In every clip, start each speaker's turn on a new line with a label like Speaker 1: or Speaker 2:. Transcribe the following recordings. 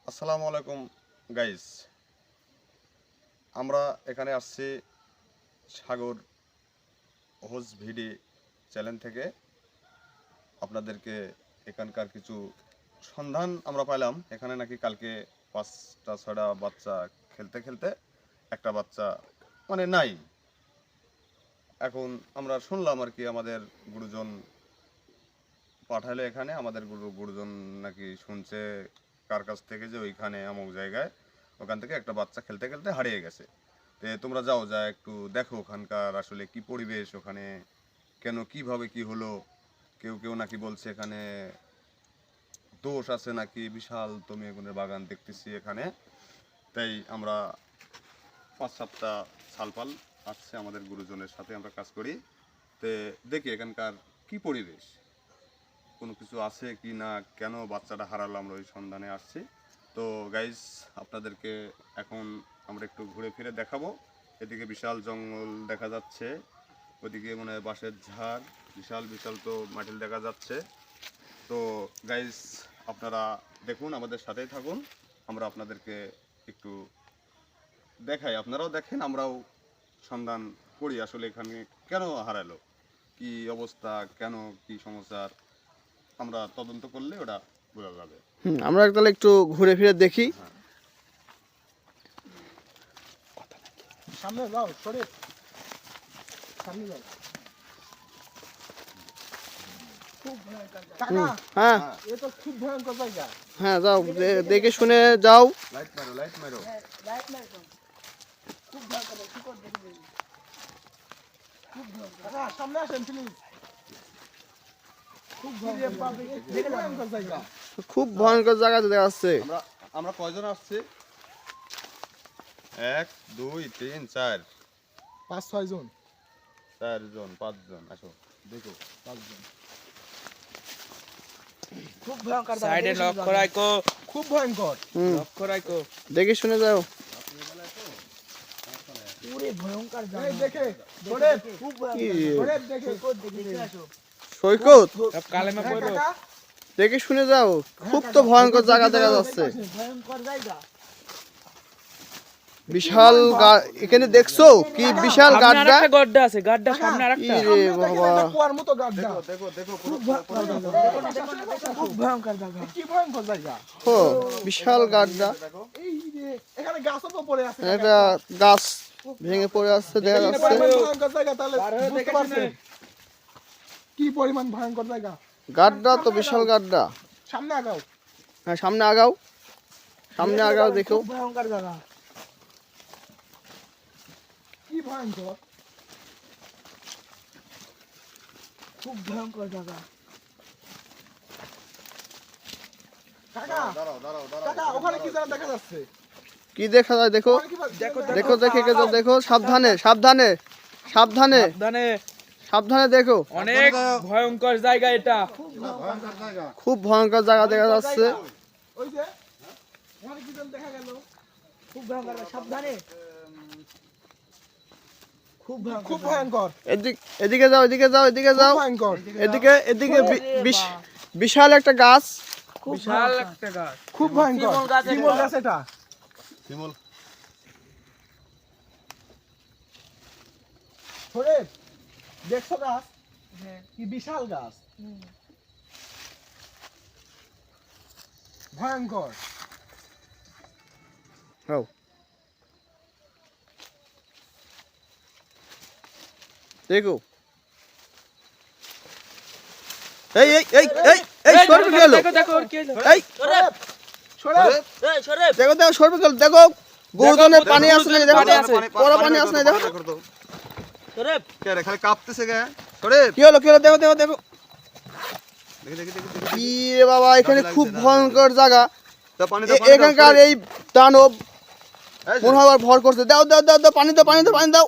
Speaker 1: আসসালামু আলাইকুম গাইস, আমরা এখানে আসছি সাগর হোজ ভিডি চ্যানেল থেকে। আপনাদেরকে এখানকার কিছু সন্ধান আমরা পাইলাম। এখানে নাকি কালকে 5টা 6টা বাচ্চা খেলতে খেলতে একটা বাচ্চা মানে নাই। এখন আমরা শুনলাম আর কি, আমাদের গুরুজন পাঠালো এখানে। আমাদের গুরুজন নাকি শুনছে কার কাছ থেকে যে ওইখানে অমুক জায়গায় ওখান থেকে একটা বাচ্চা খেলতে খেলতে হারিয়ে গেছে। তোমরা যাও, যা একটু দেখো ওখানকার আসলে কি পরিবেশ, ওখানে কেন কিভাবে কি হলো। কেউ কেউ নাকি বলছে এখানে দোষ আছে নাকি, বিশাল তুমি এগুনের বাগান দেখতেছি এখানে। তাই আমরা 5-7টা সালপাল আসছে আমাদের গুরুজনের সাথে আমরা কাজ করি। দেখি এখানকার কি পরিবেশ, কোনো কিছু আছে কি না, কেন বাচ্চাটা হারালো, আমরা ওই সন্ধানে আসছি। তো গাইস, আপনাদেরকে এখন আমরা একটু ঘুরে ফিরে দেখাবো। এদিকে বিশাল জঙ্গল দেখা যাচ্ছে, ওদিকে মনে হয় বাঁশের ঝাড়, বিশাল বিশাল তো মাটিল দেখা যাচ্ছে। তো গাইস, আপনারা দেখুন, আমাদের সাথেই থাকুন, আমরা আপনাদেরকে একটু দেখাই, আপনারাও দেখেন, আমরাও সন্ধান করি আসলে এখানে কেন হারালো, কি অবস্থা, কেন কি সমস্যার, আমরা তদন্ত করলে ওটা বোঝা যাবে।
Speaker 2: আমরা তাহলে একটু ঘুরে ফিরে দেখি।
Speaker 3: সামনে যাও, সরে সামনে যাও। কাকা,
Speaker 2: হ্যাঁ
Speaker 3: এ তো খুব ভয়ঙ্কর জায়গা।
Speaker 2: হ্যাঁ, যাও দেখে শুনে যাও।
Speaker 1: লাইট মারো, লাইট মারো।
Speaker 3: খুব ভয়ঙ্কর, কি করে দেখবি? খুব ভয়ঙ্কর। কাকা, সামনে আসেন প্লিজ। খুব ভয়ঙ্কর জায়গা।
Speaker 2: খুব ভয়ঙ্কর জায়গা দেখা যাচ্ছে।
Speaker 1: আমরা আমরা কয়জন আসছি? 1 2 3 4
Speaker 3: 5-6 জন।
Speaker 1: 4 জন 5 জন, আসো দেখো।
Speaker 3: 5 জন। খুব ভয়ঙ্কর জায়গা।
Speaker 4: সাইডে লক্ষ্য রাখো,
Speaker 3: খুব ভয়ঙ্কর।
Speaker 4: লক্ষ্য রাখো।
Speaker 2: দেখে শুনে যাও।
Speaker 3: পুরো ভয়ঙ্কর জায়গা। এই দেখে, সরে, খুব ভয়ঙ্কর। সরে দেখে, দেখে আসো।
Speaker 2: সৈকত,
Speaker 4: সব কালেমা পড়ো।
Speaker 3: কাকা,
Speaker 2: দেখে শুনে যাও। খুব তো ভয়ঙ্কর জায়গা দেখা যাচ্ছে।
Speaker 3: ভয়ঙ্কর জায়গা।
Speaker 2: বিশাল এখানে দেখছো কি বিশাল
Speaker 4: সামনে
Speaker 2: গাড্ডা।
Speaker 4: আরেকটা গড্ডা আছে, গাড্ডা সামনে
Speaker 2: কি
Speaker 4: আরেকটা।
Speaker 2: রে বাবা,
Speaker 3: কুয়ার মতো গাড্ডা।
Speaker 1: দেখো দেখো
Speaker 3: খুব ভয়ঙ্কর জায়গা। কি ভয়ঙ্কর জায়গা।
Speaker 2: ও বিশাল গাড্ডা।
Speaker 3: এই যে এখানে গাছও তো পড়ে আছে।
Speaker 2: একটা গাছ ভেঙে পড়ে আসছে দেখা
Speaker 3: এখানে
Speaker 2: যাচ্ছে।
Speaker 3: পরিমাণ ভয়ঙ্কর জায়গা, তাহলে বুঝতে পারছেন কি পরিমাণ ভয়ঙ্কর জায়গা।
Speaker 2: গাড্ডা তো বিশাল গাড্ডা।
Speaker 3: সামনে আগাও।
Speaker 2: হ্যাঁ, সামনে আগাও, সামনে আগাও, দেখো।
Speaker 3: ভয়ঙ্কর জায়গা। কি ভয়ঙ্কর, খুব ভয়ঙ্কর জায়গা। কাকা,
Speaker 1: দাঁড়াও দাঁড়াও
Speaker 3: কাকা,
Speaker 1: দাঁড়াও।
Speaker 3: ওখানে কি যেন দেখা যাচ্ছে।
Speaker 2: কি দেখা যায় দেখো,
Speaker 3: ওখানে কি
Speaker 4: দেখো,
Speaker 2: দেখো দেখে দেখো, সাবধানে সাবধানে সাবধানে
Speaker 4: সাবধানে,
Speaker 2: সাবধানে দেখো।
Speaker 4: অনেক ভয়ঙ্কর জায়গা এটা।
Speaker 1: ভয়ঙ্কর জায়গা।
Speaker 2: খুব ভয়ঙ্কর জায়গা দেখা যাচ্ছে।
Speaker 3: ওই যে ওখানে কি যেন দেখা গেল। খুব ভয়ঙ্কর, সাবধানে। খুব ভয়ঙ্কর।
Speaker 2: এদিকে যাও, এদিকে যাও, এদিকে যাও,
Speaker 3: ভয়ঙ্কর।
Speaker 2: এদিকে এদিকে বিশাল একটা গাছ।
Speaker 4: বিশাল একটা গাছ।
Speaker 3: খুব ভয়ঙ্কর। শিমুল গাছ এটা।
Speaker 1: শিমুল।
Speaker 3: সরে দেখছো গাছ, কি বিশাল গাছ, ভয়ঙ্কর।
Speaker 2: হও, দেখো। এই এই এই এই এই সরবে গেল।
Speaker 4: দেখো দেখো, ওর কি হলো?
Speaker 2: এই
Speaker 3: সরে
Speaker 2: দেখো দেখো, সরবে গেল। দেখো গুরুজনের পানি আছে না, দেখো
Speaker 4: পানি আছে।
Speaker 2: বড় পানি আছে না, দেখো।
Speaker 1: কে রে, খালি কাঁপতেছে গে। সরে
Speaker 2: কি হলো কি হলো, দেখো দেখো দেখো।
Speaker 1: দেখি দেখি দেখি।
Speaker 2: কি রে বাবা, এখানে খুব ভয়ঙ্কর জায়গা।
Speaker 1: দাও পানি
Speaker 2: এখানকার এই দানব মনে হয় আবার ভর করছে। দাও দাও দাও দাও, পানি দাও, পানি দাও, পানি দাও।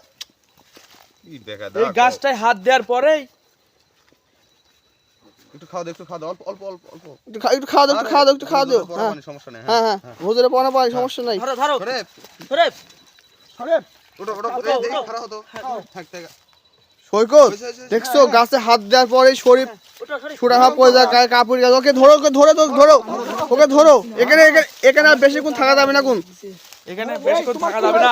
Speaker 1: কি দেখা
Speaker 4: এই গাছটায় হাত দেওয়ার পরেই
Speaker 1: একটু খাওয়া দাও, একটু খাওয়া দাও, অল্প অল্প অল্প অল্প।
Speaker 2: একটু খাওয়া দাও, একটু খাওয়া দাও, একটু খাওয়া দাও। হ্যাঁ
Speaker 1: সমস্যা নেই।
Speaker 2: হ্যাঁ হ্যাঁ, হুজুরে পানি পানি, সমস্যা নাই।
Speaker 4: ধরো ধরো
Speaker 1: সরে
Speaker 4: ধরে
Speaker 3: সরে
Speaker 1: ওটা ওটা
Speaker 4: উঠো,
Speaker 1: দেখি
Speaker 4: উঠো।
Speaker 1: খারাপ হতো। থাক থাক।
Speaker 2: সৈকত দেখছো গাছে হাত দেওয়ার পরে শরীর ছুটা ভাব পড়ে যায়, গায়ে কাপড় গেছে। ওকে ধরো, ওকে ধরো, ধরো, ওকে ধরো। এখানে এখানে আর বেশিক্ষণ থাকা যাবে না কোন।
Speaker 4: এখানে বেশিক্ষণ থাকা যাবে না।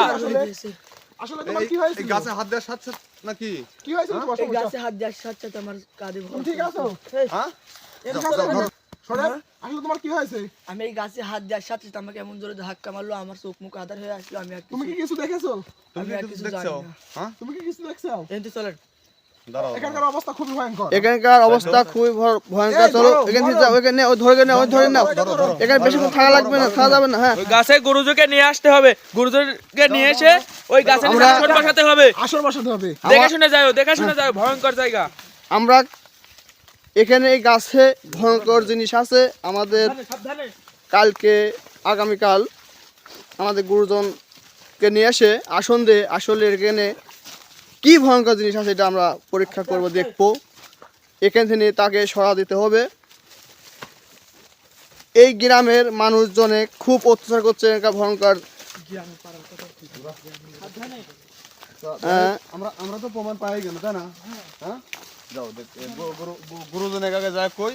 Speaker 3: আসলে তোমার কি হয়েছিল?
Speaker 1: এই গাছে হাত দেওয়ার সাথে সাথে নাকি
Speaker 3: কি হয়েছিল তোমার
Speaker 5: এই
Speaker 3: সমস্যা?
Speaker 5: গাছে হাত দেওয়ার সাথে সাথে আমার কাঁধে ভর
Speaker 3: তুমি ঠিক আছো?
Speaker 1: হ্যাঁ
Speaker 3: শোনেন, আসলে তোমার কি হয়েছে?
Speaker 5: আমি এই গাছে হাত দেওয়ার সাথে সাথে আমাকে এমন জোরে ধাক্কা মারলো, আমার চোখ মুখ আধার হয়ে আসলো। আমি আর
Speaker 3: তুমি
Speaker 5: কিছু
Speaker 3: কি কিছু দেখেছো?
Speaker 5: আমি আর কিছু জানি
Speaker 1: দেখছো
Speaker 5: না।
Speaker 1: হ্যাঁ
Speaker 3: তুমি কি কিছু দেখছো?
Speaker 5: এনতে চলেন।
Speaker 1: দাঁড়াও
Speaker 3: এখানকার অবস্থা খুবই ভয়ঙ্কর।
Speaker 2: এখানকার অবস্থা খুবই ভয়ঙ্কর। চলো এখান থেকে যাও, এখানে ওই ধরে নাও, ওই ধরে নাও। এখানে বেশিক্ষণ থাকা লাগবে না, থাকা যাবে না। হ্যাঁ
Speaker 4: ওই গাছে গুরুজকে নিয়ে আসতে হবে, গুরুজকে নিয়ে এসে ওই গাছের নিচে আসন বসাতে হবে।
Speaker 3: আসর বসাতে হবে।
Speaker 4: দেখে শুনে যাও, দেখে শুনে যাও, ভয়ঙ্কর জায়গা।
Speaker 2: আমরা এখানে এই গাছে ভয়ঙ্কর জিনিস আছে। আমাদের কালকে আগামীকাল আমাদের গুরুজনকে নিয়ে এসে আসন দিয়ে আসলে এখানে কি ভয়ঙ্কর জিনিস আছে এটা আমরা পরীক্ষা করব, দেখবো। এখান থেকে তাকে সরা দিতে হবে। এই গ্রামের মানুষজনে খুব অত্যাচার করছে, এখানকার ভয়ঙ্কর। হ্যাঁ,
Speaker 1: আমরা তো প্রমাণ পাই গেল তাই না? হ্যাঁ যাও গুরুজন একাকে যায় কই,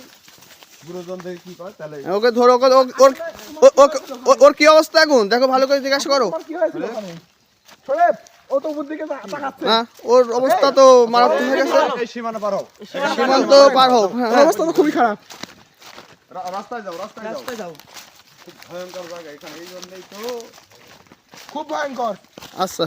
Speaker 1: গুরুজন দেখে কি কয় তাহলে।
Speaker 2: ওকে ধরো, ওকে ওর কি অবস্থা এখন দেখো, ভালো করে জিজ্ঞাসা করো।
Speaker 3: তোমার কি হয়েছিল ওখানে? শোনেন, ও তো উপর দিকে তাকাচ্ছে।
Speaker 2: হ্যাঁ, ওর অবস্থা তো মারাত্মক হয়ে গেছে।
Speaker 1: এই সীমানা পার হও,
Speaker 2: সীমান্ত পার হোক। হ্যাঁ,
Speaker 3: ওর অবস্থা তো খুবই খারাপ।
Speaker 1: রাস্তায় যাও, রাস্তায় যাও।
Speaker 5: যাও।
Speaker 1: খুব ভয়ঙ্কর জায়গা এখানে, এই জন্যই তো
Speaker 3: খুব ভয়ঙ্কর।
Speaker 2: আচ্ছা।